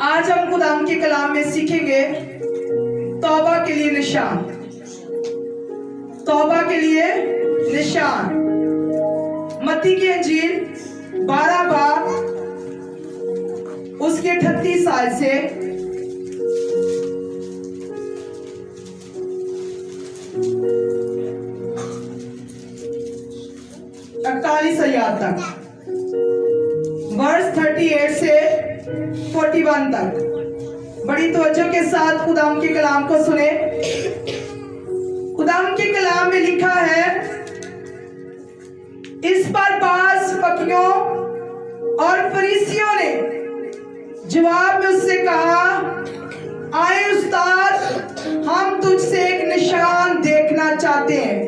आज हम खुदाम के कलाम में सीखेंगे तौबा के लिए निशान। तौबा के लिए निशान। मत्ती की इंजील 12 बाब उसके 38 आयत से 48 आयत तक, वर्स 38 से 41 तक। बड़ी तवज्जो के साथ खुदाम के कलाम को सुने। खुदाम के कलाम में लिखा है, इस पर बाज़ फकीहों और फरीसियों ने जवाब में उससे कहा, आए उस्ताद, हम तुझसे एक निशान देखना चाहते हैं।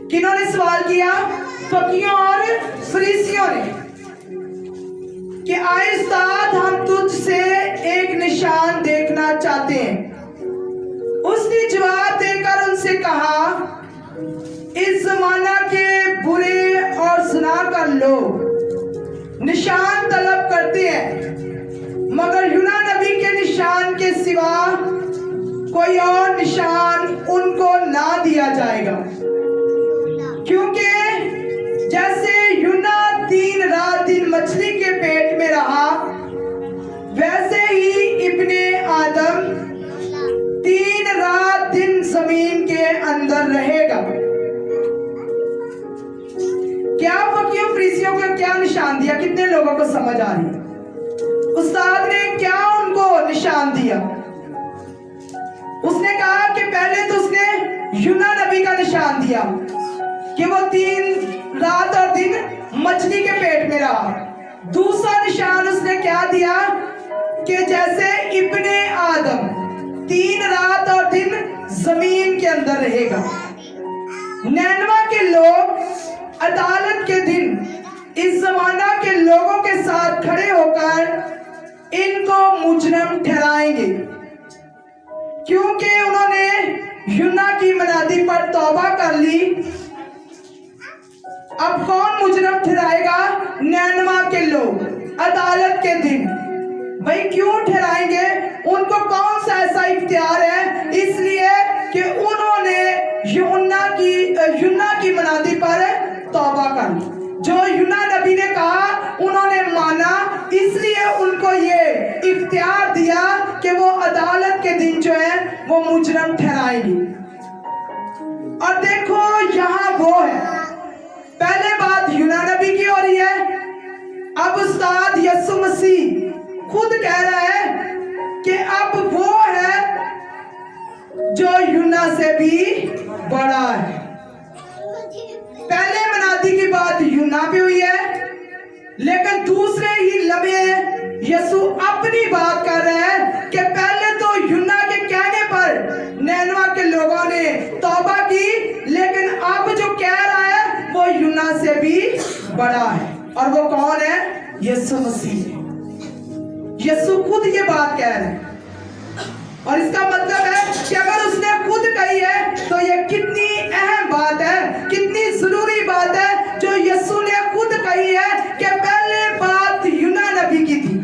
किन्होंने सवाल किया? फकीहों और फरीसियों ने कि आए उस्ताद, हम तुझसे एक निशान देखना चाहते हैं। उसने जवाब देकर उनसे कहा, इस जमाना के बुरे और ज़नाकार लोग निशान तलब करते हैं, मगर यूना नबी के निशान के सिवा कोई और निशान उनको ना दिया जाएगा, क्योंकि जैसे यूना 3 रात दिन मछली के पेट में रहा, वैसे ही इब्ने आदम 3 रात दिन जमीन के अंदर रहेगा। क्या फकीहों फरीसियों को क्या निशान दिया? कितने लोगों को समझ आ रही है? उस्ताद ने क्या उनको निशान दिया? उसने कहा कि पहले तो उसने यूना नबी का निशान दिया कि वो 3 रात और दिन मछली के पेट में रहा। दूसरा निशान उसने क्या दिया कि जैसे इब्ने आदम 3 रात और दिन जमीन के अंदर रहेगा। नैनवा के लोग अदालत के दिन इस जमाना के लोगों के साथ खड़े होकर इनको मुजरम ठहराएंगे, क्योंकि उन्होंने यूना की मनादी पर तौबा कर ली। अब कौन मुजरम ठहराएगा? नैनवा के लोग अदालत के दिन। भाई क्यों ठहराएंगे? उनको कौन सा ऐसा इख्तियार है? इसलिए कि उन्होंने यूना की मनादी पर तौबा कर ली। जो यूना नबी ने कहा उन्होंने माना, इसलिए उनको ये इख्तियार दिया कि वो अदालत के दिन जो है वो मुजरम ठहराएंगे। और देखो यहाँ वो है, पहले बात यूना नबी की हो रही है, अब उस्ताद यीशु मसीह खुद कह रहा है कि अब वो है जो यूना से भी बड़ा है। पहले मनादी की बात यूना पे हुई है, लेकिन दूसरे ही लम्हे यीशु अपनी बात कर रहे हैं कि पहले तो यूना के कहने पर नैनवा के लोगों ने तौबा की, लेकिन अब जो कह रहा है वो यूना से भी बड़ा है। और वो कौन है? यीशु मसीह। यीशु खुद ये बात कह रहे हैं। और इसका मतलब है कि अगर उसने खुद कही है तो ये कितनी अहम बात है, कितनी जरूरी बात है जो यीशु ने खुद कही है कि पहले बात यूना नबी की थी,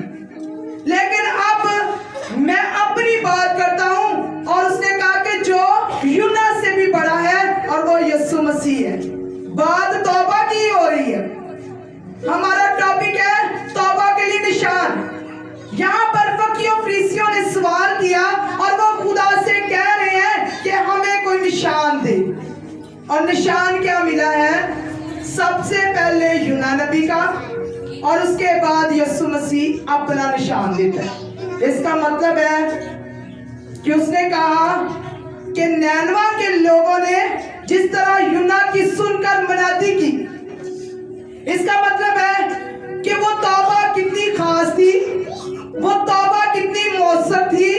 लेकिन अब मैं अपनी बात करता हूं। और उसने कहा कि जो यूना से भी बड़ा है और वो यीशु मसीह है। बात तौबा की हो रही है। हमारा टॉपिक है तौबा के लिए निशान। यहाँ पर फकीहों फरीसियों ने सवाल किया और वो खुदा से कह रहे हैं कि हमें कोई निशान दे। और निशान क्या मिला है? सबसे पहले यूना नबी का और उसके बाद यीशु मसीह अपना निशान देता है। इसका मतलब है कि उसने कहा कि नैनवा के लोगों ने जिस तरह यूना की सुनकर मनादी की, इसका मतलब है कि वो तौबा कितनी खास थी, वो तौबा कितनी मौसर थी,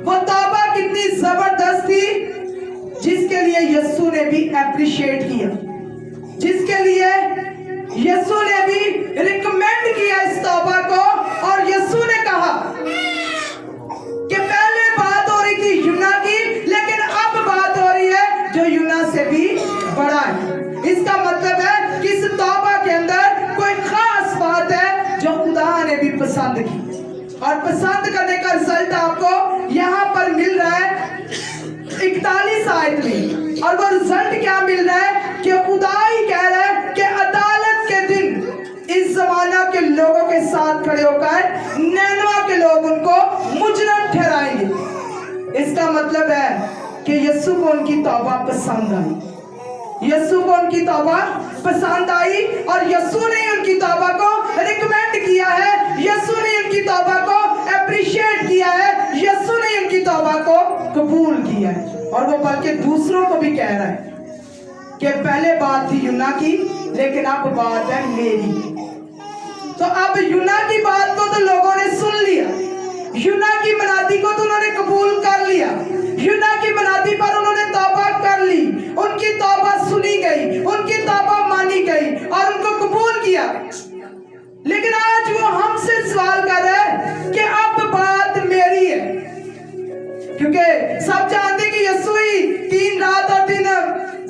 वो तौबा कितनी जबरदस्त थी, जिसके लिए यीशु ने भी एप्रिशिएट किया, जिसके लिए यीशु ने भी रिकमेंड किया इस तौबा को। और यीशु ने कहा कि पहले बात हो रही थी यूना की, लेकिन अब बात हो रही है जो यूना से भी बड़ा है। इसका मतलब है कि इस तौबा के अंदर कोई खास बात है जो खुदा ने भी पसंद की। और पसंद करने का रिजल्ट आपको यहाँ पर मिल रहा है 41 आयत में। और वो रिजल्ट क्या मिल रहा है कि खुदा ही कह रहा है कि अदालत के दिन इस जमाना के लोगों के साथ खड़े होकर नैनवा के लोग उनको मुजरम ठहराएंगे। इसका मतलब है कि यीशु को उनकी तौबा पसंद आई, यीशु को उनकी तौबा पसंद आई और यीशु ने उनकी तौबा को रिकमेंड किया है, यीशु ने उनकी तौबा को अप्रिशिएट किया है, यीशु ने उनकी तौबा को कबूल किया है। और वो बल्कि दूसरों को भी कह रहा है कि पहले बात थी यूना की, लेकिन अब बात है मेरी। तो अब यूना की बात को तो लोगों ने सुन लिया, यूना की मनादी को तो उन्होंने कबूल कर लिया, यूना की मनादी पर उन्होंने तौबा कर ली, उनकी तौबा सुनी गई, उनकी तौबा मानी गई और उनको कबूल किया। लेकिन आज वो हमसे सवाल कर रहा है कि अब बात मेरी है, क्योंकि सब जानते कि यीशु ही 3 रात और 3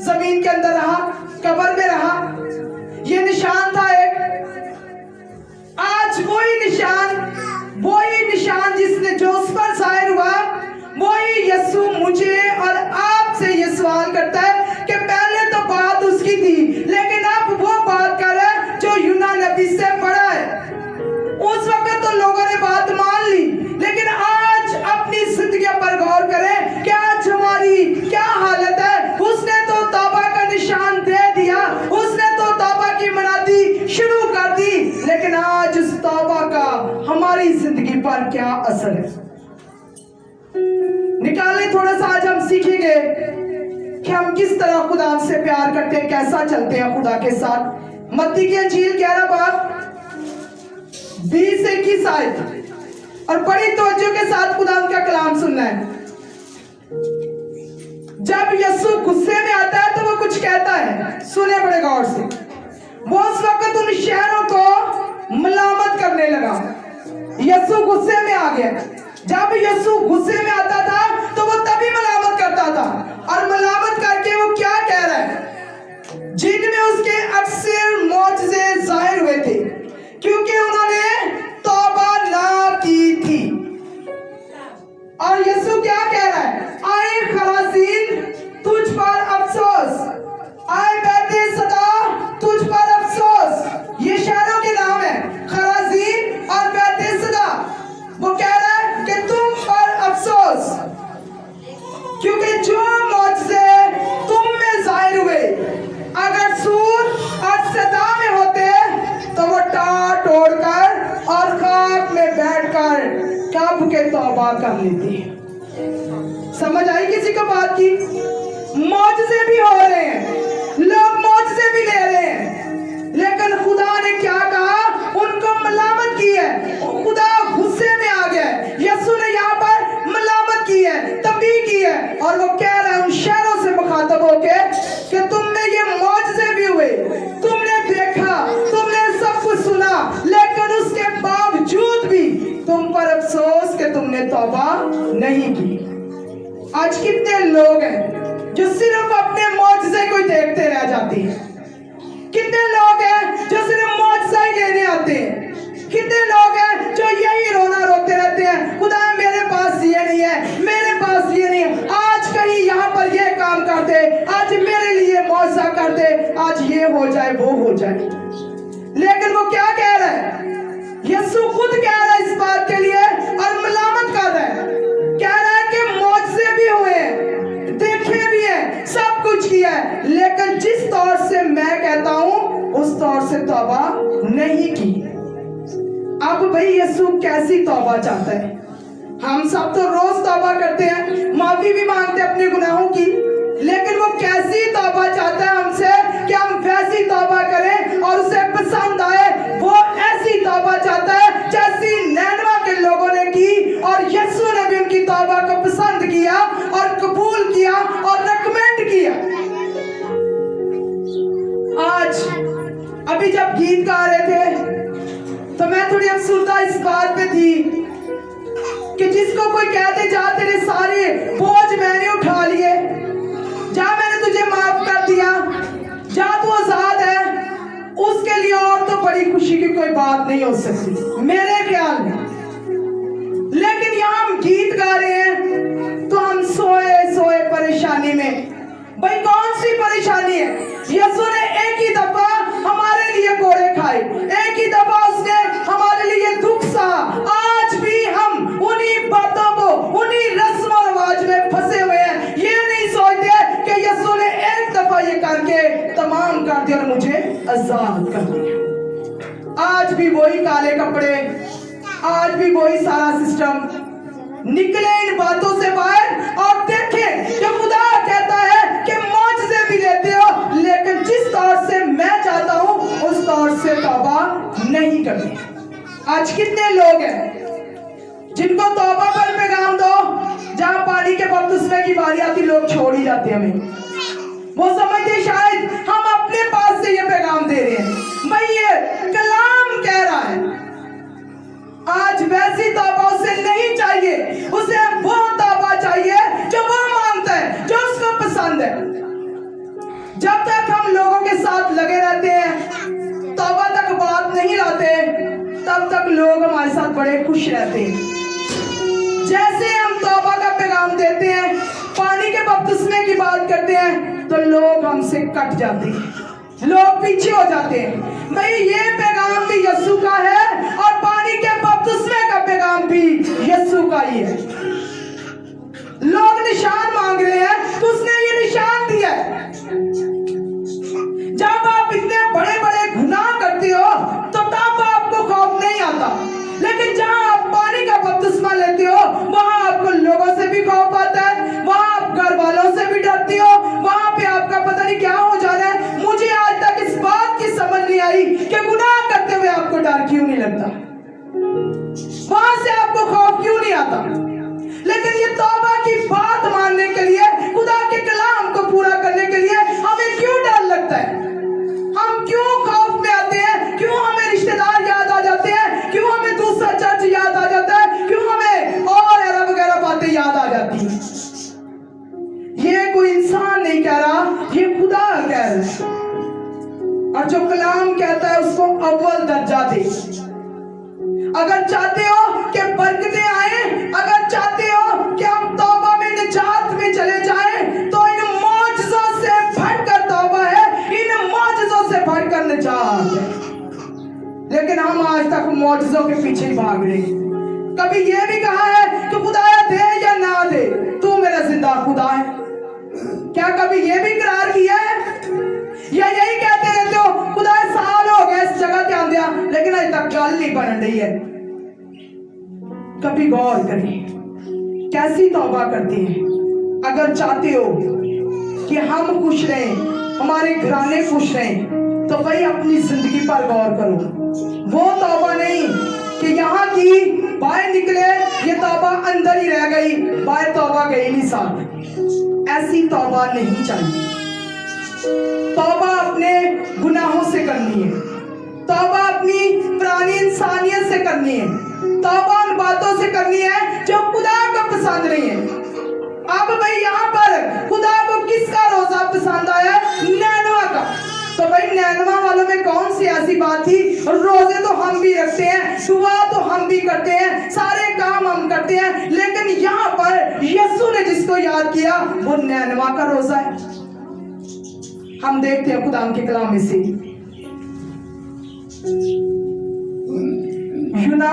जमीन के अंदर रहा, कब्र में रहा। ये निशान था एक। आज वही निशान जिसने जो उस पर जाहिर हुआ, वही यीशु मुझे और आपसे ये सवाल करता है कि पहले तो बात उसकी थी, लेकिन अब वो बात कर रहा है जो यूना नबी से बड़ा है। उस वक्त तो लोगों ने बात मान ली, लेकिन आज अपनी जिंदगी पर गौर करें कि आज हमारी क्या हालत है। उसने तो तौबा का निशान दे दिया, उसने तो तौबा की मनादी शुरू कर दी, लेकिन आज उस तौबा का हमारी जिंदगी पर क्या असर है। निकाले थोड़ा सा, आज हम सीखेंगे कि हम किस तरह खुदा से प्यार करते हैं, कैसा चलते हैं खुदा के साथ। मत्ती की अंजील 11 बाब 20 से 21 आयत, और बड़ी तवज्जो के साथ खुदा का कलाम सुनना है। जब यीशु गुस्से में आता है तो वो कुछ कहता है, सुने बड़े गौर से। वो उस वक्त उन शहरों को मलामत करने लगा। यीशु गुस्से में आ गया। जब यीशु गुस्से में आता था तो वो तभी मलामत करता था, और मलामत करके वो क्या कह रहा है, जिनमें उसके अक्सर मौजज़े जाहिर हुए थे, क्योंकि उन्होंने तौबा ना की थी। और यीशु क्या कह रहा है, आए खराजीन तुझ पर अफसोस, आए बैतसैदा तुझ पर अफसोस। ये शहरों के नाम है, खराजीन और बैतसैदा। वो कह रहा है कि तुम पर अफसोस, क्योंकि जो मौजज़े तुम में जाहिर हुए, अगर सूर और सदा में होते तो वो टाट ओढ़कर और खाक में बैठकर कब के तौबा कर लेती। समझ आई किसी को बात की? मौजज़े भी हो रहे हैं, लोग मौजज़े भी ले रहे हैं, लेकिन खुदा ने क्या कहा, उनको मलामत की है। खुदा गुस्से में आ गया। यीशु ने यहाँ पर मलामत की है, तंबीह की है, और वो कह रहा है उन शहरों से मुखातब होके कि तुम में ये मौजज़े भी हुए, तुमने देखा, तुमने सब कुछ सुना, लेकिन उसके बावजूद भी तुम पर अफसोस कि तुमने तौबा नहीं की। आज कितने लोग हैं जो सिर्फ अपने मौजज़े को देखते रह जाते हैं, कितने लोग हैं जो सिर्फ मौजज़ा ही लेने आते हैं, कितने लोग हैं जो यही रोना रोते रहते हैं, खुदा मेरे पास ये नहीं है, मेरे पास ये नहीं है, आज कहीं यहाँ पर ये काम कर दे, आज मेरे लिए मौजज़ा कर दे, आज ये हो जाए वो हो जाए। लेकिन वो क्या कह रहा है, यीशु खुद कह रहा है इस बात के लिए और मलामत कर रहा है, कह रहा है कि मौजज़े भी हुए, देखे भी है, सब कुछ किया है, लेकिन जिस तौर से मैं कहता हूं उस तौर से तौबा नहीं की। अब भाई यीशु कैसी तौबा चाहता है? हम सब तो रोज तौबा करते हैं, माफी भी मांगते हैं अपने गुनाहों की, लेकिन वो कैसी तौबा चाहता है हमसे कि हम वैसी तौबा करें और उसे पसंद आए। वो ऐसी तौबा चाहता है जैसी नैनवा के लोगों ने की, और यीशु ने भी उनकी तौबा को पसंद किया और कबूल किया और रिकमेंड किया। आज अभी जब गीत गा रहे थे तो मैं थोड़ी अफसुर्दा इस बात पे थी कि जिसको कोई कहते जा तेरे सारे बोझ मैंने उठा लिए, जा मैंने तुझे माफ कर दिया, जा तू आजाद है, उसके लिए और तो बड़ी खुशी की कोई बात नहीं हो सकती मेरे ख्याल में। पड़े, आज भी वही सारा सिस्टम। निकले इन बातों से बाहर और देखें कि खुदा कहता है कि मौजज़े भी लेते हो, लेकिन जिस तौर से मैं चाहता हूं उस तौर से तौबा नहीं करते। आज कितने लोग हैं जिनको तौबा पर पैगाम दो, जहां पानी के बपतिस्मे की बारी आती लोग छोड़ ही जाते हैं हमें। वो समझते शायद हम अपने पास से ये पैगाम दे रहे हैं। भाई ये कलाम कह रहा है, आज वैसी तौबा उसे नहीं चाहिए, उसे वो तौबा चाहिए जो वो मांगता है, जो उसको पसंद है। जब तक हम लोगों के साथ लगे रहते हैं, तौबा तक बात नहीं लाते, तब तक लोग हमारे साथ बड़े खुश रहते हैं। जैसे हम तौबा का पैगाम देते हैं, पानी के बपतिस्मे की बात करते हैं, तो लोग हमसे कट जाते हैं, लोग पीछे हो जाते हैं। भाई ये पैगाम भी यीशु का है और पानी के बपतिस्मे का पैगाम भी यीशु का ही है। लोग निशान मांग रहे हैं तो उसने ये निशान दिया है। जब आप इतने बड़े बड़े गुनाह करते हो तो तब आपको खौफ नहीं आता, लेकिन जहां आप पानी का बपतिस्मा लेते हो वहां आपको लोगों से भी खौफ आता है, वहां आप घर वालों से भी डरते हो, वहां पे आपका पता नहीं क्या हो जा रहा है। मुझे आज तक इस बात की समझ नहीं आई कि गुनाह करते हुए आपको डर क्यों नहीं लगता, वहां से आपको खौफ क्यों नहीं आता। लेकिन ये तौबा की बात मानने के लिए, खुदा के कलाम को पूरा करने के लिए हमें क्यों डर लगता है, हम क्यों खौफ में आते हैं, क्यों हमें रिश्तेदार याद आ जाते हैं, क्यों हमें दूसरा चर्च याद आ जाता है, क्यों हमें और ऐरा वगैरह बातें याद आ जाती हैं। ये कोई इंसान नहीं कह रहा, ये खुदा कह रहा है। और जो कलाम कहता है उसको अव्वल दर्जा दे। अगर चाहते हो कि बरकतें आए, अगर चाहते हो कि हम तौबा में निजात में चले जाएं, तो इन मौजज़ों से भरकर तौबा है, इन मौजज़ों से भरकर निजात है। लेकिन हम आज तक मौजज़ों के पीछे ही भाग रहे हैं। कभी ये भी कहा है कि खुदाया दे या ना दे, तू मेरा जिंदा खुदा है। क्या कभी ये भी करार किया है, या यही कहते रहते हो खुदा साल हो गए इस जगह ध्यान दिया लेकिन अभी तक गल नहीं बन रही है। कभी गौर करें कैसी तौबा करते हैं। अगर चाहते हो कि हम खुश रहें, हमारे घराने खुश रहें, तो भाई अपनी जिंदगी पर गौर करो। वो तौबा नहीं कि यहाँ की बाहर निकले, ये तौबा अंदर ही रह गई, बाहर तौबा गई नहीं साथ। ऐसी तौबा नहीं चाहिए। तौबा अपने गुनाहों से करनी है, तौबा अपनी पुरानी इंसानियत से करनी है, तौबा उन बातों से करनी है जो खुदा को पसंद नहीं है। अब भाई यहाँ पर खुदा को किसका रोजा पसंद आया? नैनवा का। तो भाई नैनवा वालों में कौन सी ऐसी बात थी? रोजे तो हम भी रखते हैं, दुआ तो हम भी करते हैं, सारे काम हम करते हैं, लेकिन यहाँ पर यीशु ने जिसको याद किया वो नैनवा का रोजा है। हम देखते हैं खुदा के कलाम में से यूना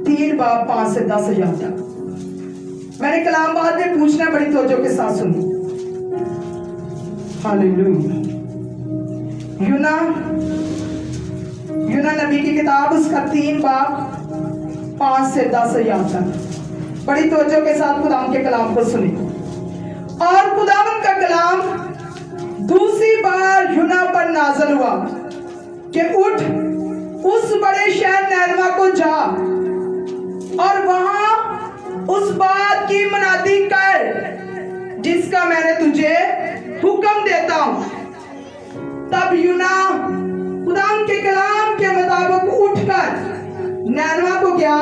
3:5-10 तक। मैंने कलाम बाद में पूछना, बड़ी तवज्जो के साथ सुनी। हालेलुया। यूना नबी की किताब उसका 3:5-10 तक। बड़ी तवज्जो के साथ खुदा के कलाम को सुनी। और खुदावन का कलाम दूसरी बार यूना पर नाज़िल हुआ कि उठ उस बड़े शहर नैनवा को जा और वहां उस बात की मनादी कर जिसका मैंने तुझे हुक्म देता हूं। तब यूना खुदा के कलाम के मुताबिक उठकर नैनवा को गया,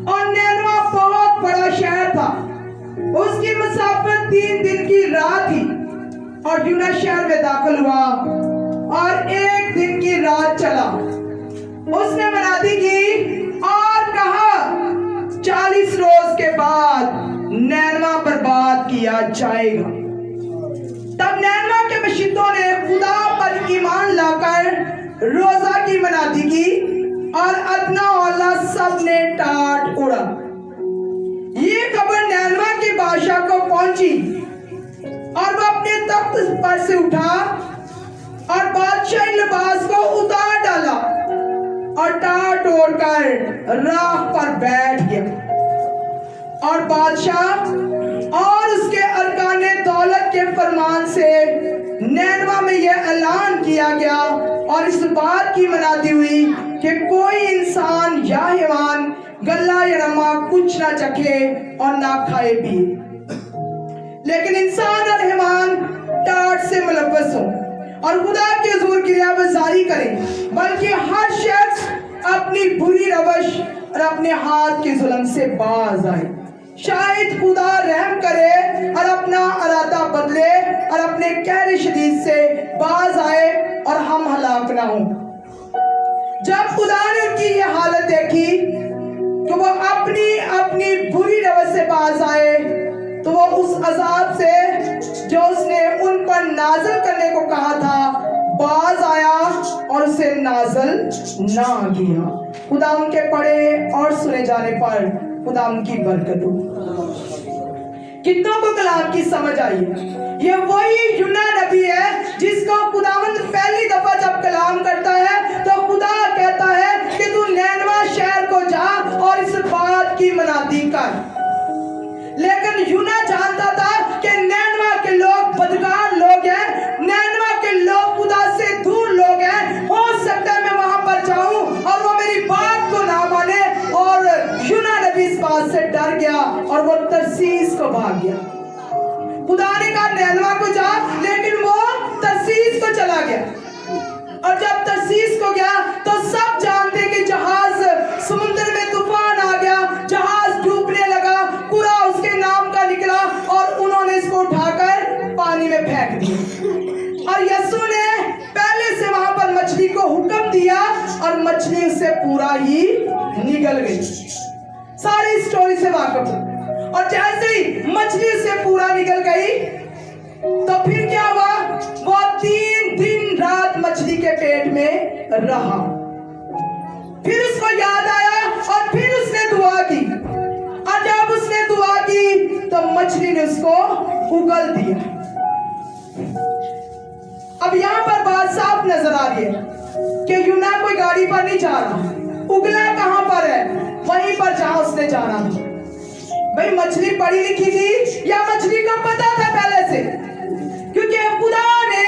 और नैनवा बहुत बड़ा शहर था, उसकी मुसाफिर 3 दिन की राह थी। और यूना शहर में दाखिल हुआ और 1 दिन की रात चला। उसने मनादी की और कहा 40 रोज के बाद नैनवा बर्बाद किया जाएगा। तब नैनवा के मशीदों ने खुदा पर ईमान लाकर रोजा की मनादी की और अदना औला सब ने टाट उड़ा। ये खबर नैनवा के बादशाह को पहुंची और वह अपने तख्त पर से उठा और बादशाही लिबास को उतार डाला और टाट ओढ़कर राह पर बैठ गया। और बादशाह और उसके अरकाने दौलत के फरमान से नैनवा में यह ऐलान किया गया और इस बात की मनादी हुई कि कोई इंसान या हैवान गल्ला या रमा कुछ ना चखे और ना खाए पिए, लेकिन इंसान और हैवान टाट से मुलव्वस हो और खुदा के हुजूर गिरियाबाज़ारी करें, बल्कि हर शख्स अपनी बुरी रवश और अपने हाथ के जुल्म से बाज आए। शायद खुदा रहम करे और अपना इरादा बदले और अपने कहर शदीद से बाज आए और हम हलाक ना हो। जब खुदा ने उनकी ये हालत देखी कि वो अपनी अपनी बुरी रवश से बाज आए, तो वो उस अजाब से जो उसने उन पर नाज़िल करने को कहा था बाज आया और उसे नाज़िल ना किया। खुदा उनके पढ़े और सुने जाने पर खुदा उनकी बरकत हो। कितनों को कलाम की समझ आई? ये वही यूना नबी है जिसको खुदावंद पहली दफा जब कलाम करता है तो खुदा कहता है कि तू नैनवा शहर को जा और इस बात की मनादी कर। लेकिन यूना जानता था कि नैनवा के लोग बदकार लोग हैं, नैनवा के लोग खुदा से दूर लोग हैं। हो सकता है मैं वहां पर जाऊं और वो मेरी बात को ना माने। और यूना नबी इस बात से डर गया और वो तरसीस को भाग गया। खुदा ने कहा नैनवा को जा, लेकिन वो तरसीस को चला गया। और जब तरसीस को गया तो सब जानते कि जहाज समुद्र में तूफान आ गया, जहाज डूबने लगा, कुरा उसके नाम का निकला और उन्होंने इसको उठाकर पानी में फेंक दिया। और यीशु ने पहले से वहां पर मछली को हुक्म दिया और मछली उससे पूरा ही निकल गई। सारी स्टोरी से वाकिफ हो। और जैसे ही मछली से पूरा निकल गई तो फिर क्या हुआ? वो 3 दिन रात मछली के पेट में रहा। फिर उसको याद आया और फिर उसने दुआ की, और जब उसने दुआ की तो मछली ने उसको उगल दिया। अब यहां पर बात साफ नजर आ रही है कि यूना कोई गाड़ी पर नहीं जा रहा, उगला कहां पर है? वहीं पर जहां उसने जाना था। भाई मछली पढ़ी लिखी थी या मछली को पता था पहले से? क्योंकि खुदा ने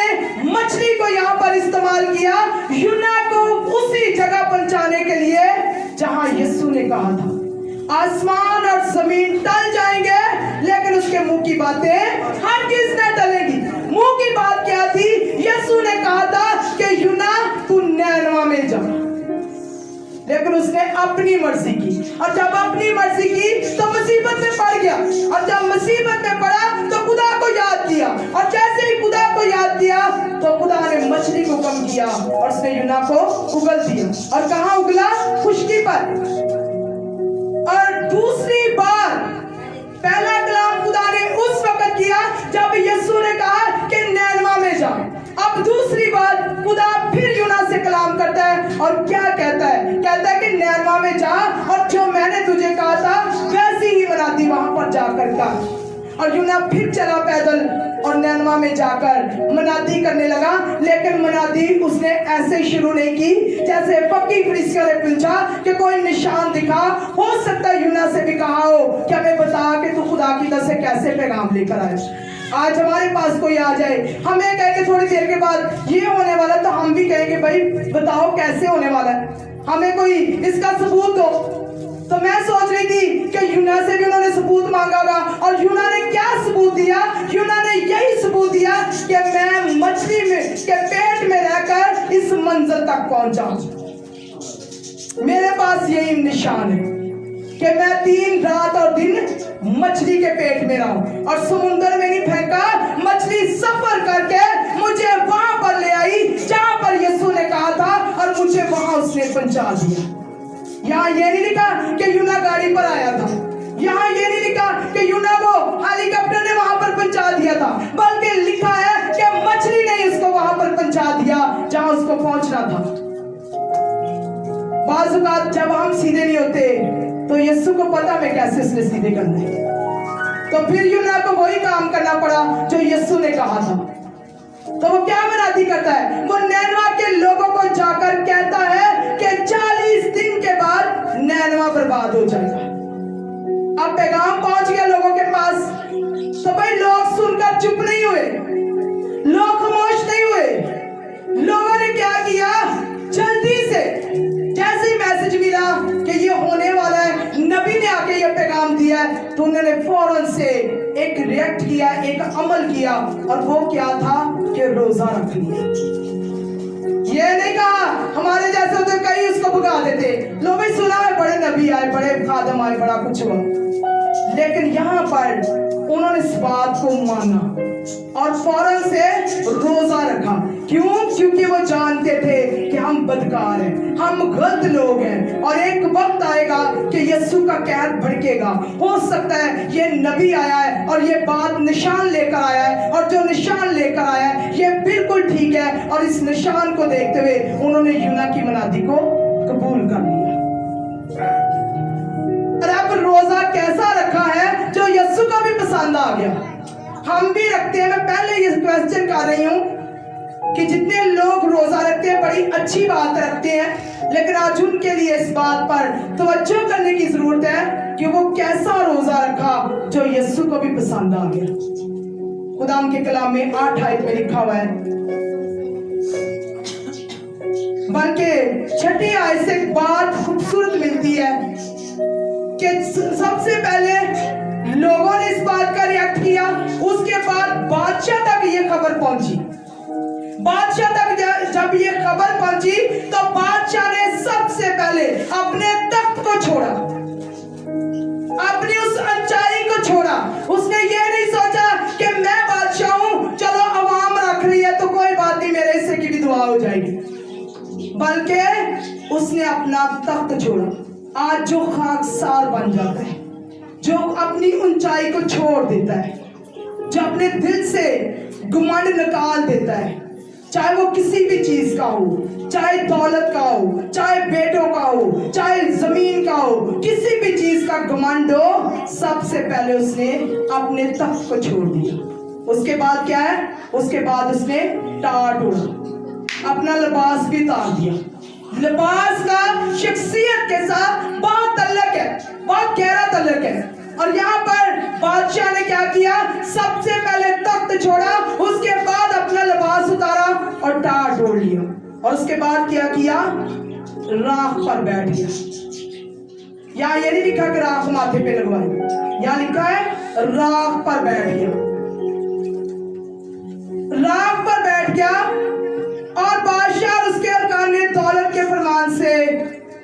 मछली को यहाँ पर इस्तेमाल किया यूना को उसी जगह पहुंचाने के लिए जहां यीशु ने कहा था आसमान और जमीन टल जाएंगे लेकिन उसके मुंह की बातें हरगिज़ न टलेगी। मुंह की बात क्या थी? यीशु ने कहा था कि यूना तू नैनवा में जा, लेकिन उसने अपनी मर्जी की। और जब अपनी मर्जी की तो मुसीबत में पड़ गया, और जब मुसीबत में पड़ा तो खुदा को याद किया, और जैसे ही खुदा को याद किया तो खुदा ने मछली को कम किया और उसने यूना को उगल दिया। और कहाँ उगला? खुशकी पर। और दूसरी बार पहला कलाम खुदा ने उस वक्त किया जब यीशु ने कहा कि नैनवा में जा। अब दूसरी बार खुदा फिर यूना से कलाम करता है और क्या कहता है? कहता है कि नैनवा में जा और जो मैंने तुझे कहा था वैसी ही मनादी वहां पर जाकर कर। और यूना फिर चला पैदल और नैनवा में जाकर मनादी करने लगा, लेकिन मनादी उसने ऐसे शुरू नहीं की जैसे फकीह फरीसियों ने पूछा कि कोई निशान दिखा। हो सकता है यूना से भी कहा हो कि हमें बता कि तू खुदा की तरफ से कैसे पैगाम लेकर आए। आज हमारे पास कोई आ जाए, हमें कहे कि थोड़ी देर के बाद ये होने वाला, तो हम भी कहेंगे भाई बताओ कैसे होने वाला है, हमें कोई इसका सबूत दो। तो मैं सोच रही थी कि यूना से भी उन्होंने सबूत मांगा होगा, और यूना ने क्या सबूत दिया? यूना ने यही सबूत दिया कि मैं मछली में के पेट में रहकर इस मंजिल तक पहुंचा। मेरे पास यही निशान है कि मैं 3 रात और दिन मछली के पेट में रहा और समुद्र में नहीं फेंका। मछली सफर करके मुझे वहां पर ले आई जहां पर यीशु ने कहा था, और मुझे वहां उसने पहुंचा दिया। यहाँ ये नहीं लिखा कि यूना गाड़ी पर आया था, यहाँ ये नहीं लिखा कि यूना को हेलीकॉप्टर ने वहां पर पहुंचा दिया था, बल्कि लिखा है कि मछली ने उसको वहां पर पहुंचा दिया जहां उसको पहुंचना था। बाज़ औक़ात जब हम सीधे नहीं होते तो यीशु को पता मैं कैसे इसने सीधे करना है, तो फिर यूना को वही काम करना पड़ा जो यीशु ने कहा था। तो वो क्या मनादी करता है? वो नैनवा के लोगों को जाकर कहता है कि 40 नैनवा बर्बाद हो जाएगा। अब पैगाम पहुंच गया लोगों के पास, तो भाई लोग सुनकर चुप नहीं हुए, लोग खामोश नहीं हुए। लोगों ने क्या किया, जल्दी से जैसे ही मैसेज मिला कि ये होने वाला है, नबी ने आके ये पैगाम दिया है, तो उन्होंने फौरन से एक रिएक्ट किया, एक अमल किया, और वो क्या था कि रोजा रख लिया। ये नहीं कहा हमारे जैसे होते कई उसको भगा देते, लोग भी सुना है बड़े नबी आए, बड़े खादम आए, बड़ा कुछ हुआ, लेकिन यहाँ पर उन्होंने इस बात को माना और फौरन से रोजा रखा। क्यों? क्योंकि वो जानते थे कि हम बदकार हैं, हम गलत लोग हैं, और एक वक्त आएगा कि यीशु का कहर भड़केगा। हो सकता है ये नबी आया है और ये बात निशान लेकर आया है, और जो निशान लेकर आया है ये बिल्कुल ठीक है, और इस निशान को देखते हुए उन्होंने यूना की मनादी को कबूल कर लिया। और अब रोजा कैसा रखा है जो यीशु को भी पसंद आ गया। हम भी रखते हैं। मैं पहले ये क्वेश्चन कर रही हूँ कि जितने लोग रोजा रखते हैं बड़ी अच्छी बात रखते हैं, लेकिन आज उनके लिए इस बात पर तवज्जो करने की जरूरत है कि वो कैसा रोजा रखा जो यीशु को भी पसंद आ गया। खुदाम के कलाम में 8 आयत में लिखा हुआ है, बल्कि 6ठी आयत से एक बात खूबसूरत मिलती है कि सबसे पहले लोगों ने इस बात का रिएक्ट किया, उसके बाद बादशाह तक ये खबर पहुंची। बादशाह तक जब ये खबर पहुंची तो बादशाह ने सबसे पहले अपने तख्त को छोड़ा, अपनी उस अच्छाई को छोड़ा। उसने ये नहीं सोचा कि मैं बादशाह हूं, चलो अवाम रख रही है तो कोई बात नहीं, मेरे हिस्से की भी दुआ हो जाएगी, बल्कि उसने अपना तख्त छोड़ा। आज जो खाकसार बन जाता है, जो अपनी ऊंचाई को छोड़ देता है, जो अपने दिल से घमंड निकाल देता है, चाहे वो किसी भी चीज का हो, चाहे दौलत का हो, चाहे बेटों का हो, चाहे जमीन का हो, किसी भी चीज का घमंड हो, सबसे पहले उसने अपने तख्त को छोड़ दिया। उसके बाद क्या है? उसके बाद उसने टाट उड़ा, अपना लिबास भी उतार दिया। लिबास का शख्सियत के साथ बहुत तल्लक है, बहुत गहरा तल्लक है। और यहाँ पर बादशाह ने क्या किया? सबसे पहले तख्त छोड़ा, उसके बाद अपना लिबास उतारा और टाट ओढ़ लिया, और उसके बाद क्या किया? राख पर बैठ गया। यहाँ ये नहीं लिखा कि राख माथे पे लगवाई, यहाँ लिखा है राख पर बैठ गया। राख पर बैठ गया, और बादशाह और उसके अरकान ने दौलत के फरमान से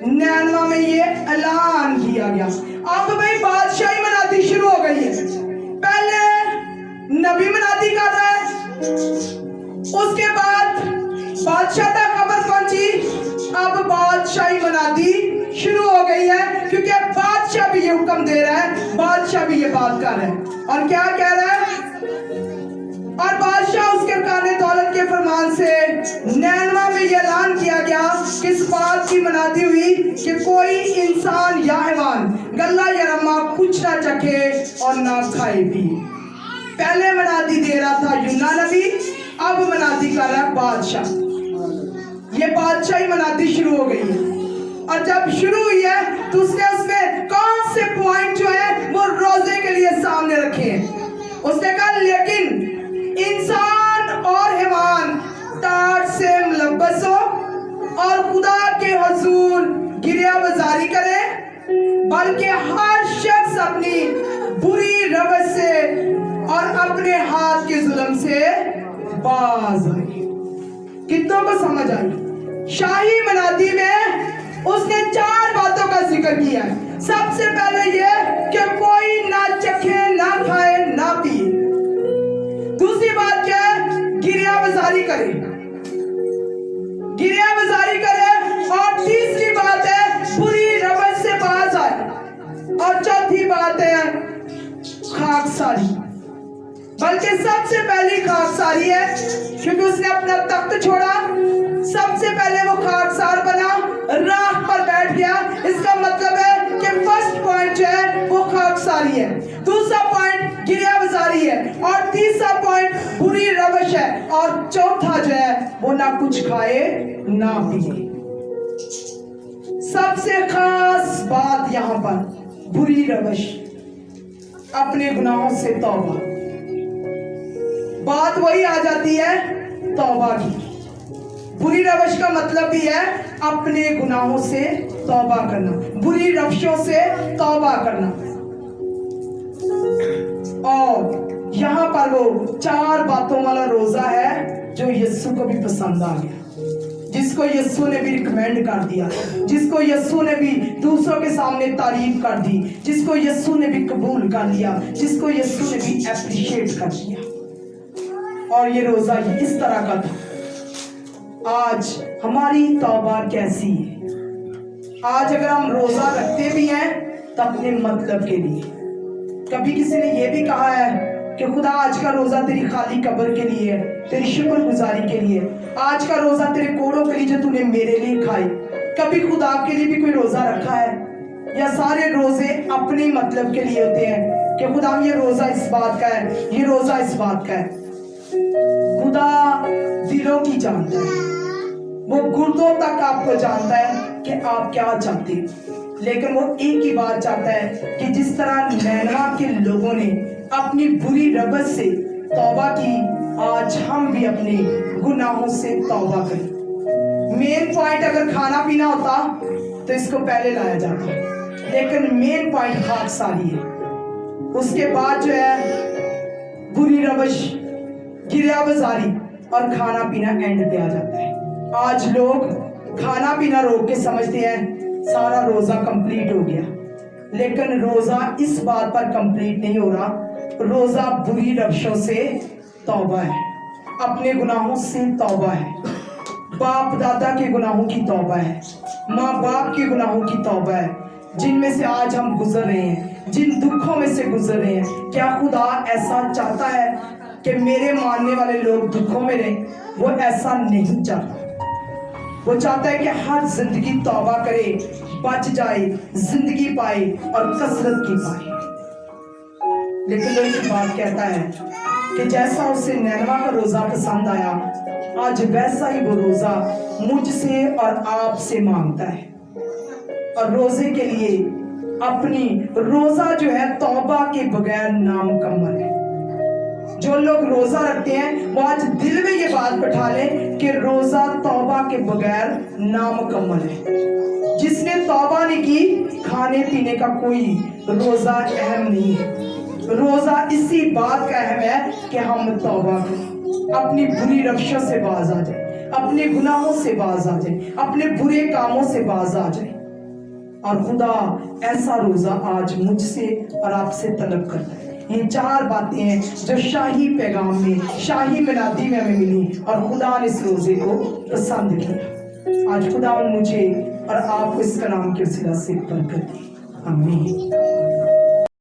नैनवा में ये ऐलान किया गया। अब भाई बादशाही मनादी शुरू हो गई है। पहले नबी मनादी कर रहा है, उसके बाद बादशाह तक खबर पहुंची, अब बादशाही मनादी शुरू हो गई है, क्योंकि अब बादशाह भी ये हुक्म दे रहा है, बादशाह भी ये बात कर रहा है। और क्या कह रहा है? और बादशाह उसके काने दौलत के फरमान से नैनवा में यह ऐलान किया गया कि इस बात की मनादी हुई कि कोई इंसान या हैवान गल्ला या रम्मा कुछ ना चखे और ना खाए भी। पहले मनादी दे रहा था यूना नबी, अब मनादी कर रहा बादशाह। ये बादशाही मनादी शुरू हो गई है, और जब शुरू हुई है तो उसने उसमें कौन से पॉइंट जो है वो रोजे के लिए सामने रखे हैं। उसने कहा लेकिन इंसान और हैवान टाट से मुलब्बस हो और खुदा के हुजूर गिरिया बाजारी करे, बल्कि हर शख्स अपनी बुरी रवैया से और अपने हाथ के जुल्म से बाज आए। कितनों को समझ आई? शाही मनादी में उसने 4 बातों का जिक्र किया है। सबसे पहले ये कि कोई ना चखे, ना खाए, ना पिए। दूसरी बात क्या है? गिरिया बाजारी करे, गिरिया बाजारी करे। और तीसरी बात है बुरी रवैया से बाज आए। और चौथी बात है खाकसारी, बल्कि सबसे पहली खाकसारी है क्योंकि उसने अपना तख्त छोड़ा। सबसे पहले वो खाकसार बना, राख पर बैठ गया। इसका मतलब है कि फर्स्ट पॉइंट जो है वो खाकसारी है, दूसरा पॉइंट गिरिया बाजारी है, और तीसरा पॉइंट बुरी रवैया है, और चौथा जो है वो ना कुछ खाए ना पिए। सबसे खास बात यहाँ पर बुरी रवश, अपने गुनाहों से तौबा। बात वही आ जाती है तौबा की। बुरी रवश का मतलब भी है अपने गुनाहों से तौबा करना, बुरी रवशों से तौबा करना। और यहाँ पर वो 4 बातों वाला रोजा है जो यीशु को भी पसंद आ गया, जिसको यीशु ने भी रिकमेंड कर दिया, जिसको यीशु ने भी दूसरों के सामने तारीफ कर दी, जिसको यीशु ने भी कबूल कर लिया, जिसको यीशु ने भी एप्रिशिएट कर दिया। और ये रोजा इस तरह का था। आज हमारी तौबा कैसी है? आज अगर हम रोजा रखते भी हैं तो अपने मतलब के लिए। कभी किसी ने ये भी कहा है कि खुदा आज का रोजा तेरी खाली कब्र के लिए है, तेरी शुक्रगुजारी के लिए। आज का रोजा तेरे कोड़ों के लिए जो तूने मेरे लिए खाए। कभी खुदा के लिए भी कोई रोजा रखा है? या सारे रोजे अपने मतलब के लिए होते हैं कि खुदा ये रोजा इस बात का है, ये रोजा इस बात का है। खुदा दिलों की जानता है, वो गुर्दों तक आपको जानता है कि आप क्या चाहते हैं। लेकिन वो एक ही बात चाहता है कि जिस तरह नैनवा के लोगों ने अपनी बुरी रवश से तौबा की, आज हम भी अपने गुनाहों से तौबा करें। मेन पॉइंट अगर खाना पीना होता तो इसको पहले लाया जाता, लेकिन मेन पॉइंट खाकसारी है। उसके बाद जो है बुरी रवश, गिरियाबाजारी और खाना पीना एंड पे आ जाता है। आज लोग खाना पीना रोक के समझते हैं सारा रोजा कंप्लीट हो गया, लेकिन रोजा इस बात पर कंप्लीट नहीं हो रहा। रोजा बुरी रवशों से तौबा है, अपने गुनाहों से तौबा है, बाप दादा के गुनाहों की तौबा है, माँ बाप के गुनाहों की तौबा है, जिनमें से आज हम गुजर रहे हैं, जिन दुखों में से गुजर रहे हैं। क्या खुदा ऐसा चाहता है कि मेरे मानने वाले लोग दुखों में रहें? वो ऐसा नहीं चाहता। वो चाहता है कि हर जिंदगी तौबा करे, बच जाए, जिंदगी पाए और कसरत की पाए। लेकिन वो एक बात कहता है कि जैसा उसे नैनवा का रोजा पसंद आया, आज वैसा ही वो रोजा मुझसे और आपसे मांगता है। और रोजे के लिए अपनी रोजा जो है तौबा के बगैर नामुकम्मल है। जो लोग रोजा रखते हैं वो आज दिल में ये बात बैठा लें कि रोजा तौबा के बगैर नामुकम्मल है। जिसने तौबा नहीं की, खाने पीने का कोई रोजा अहम नहीं है। रोजा इसी बात का अहम है कि हम तौबा करें, अपनी बुरी रवशों से बाज आ जाए, अपने गुनाहों से बाज आ जाए, अपने बुरे कामों से बाज आ जाए। और खुदा ऐसा रोजा आज मुझसे और आपसे तलब करता है। ये 4 बातें हैं जो शाही पैगाम में, शाही मिलादी में हमें मिली और खुदा ने इस रोजे को पसंद किया। आज खुदा मुझे और आपको इस कलाम के वसीला से बरकत दी। आमीन।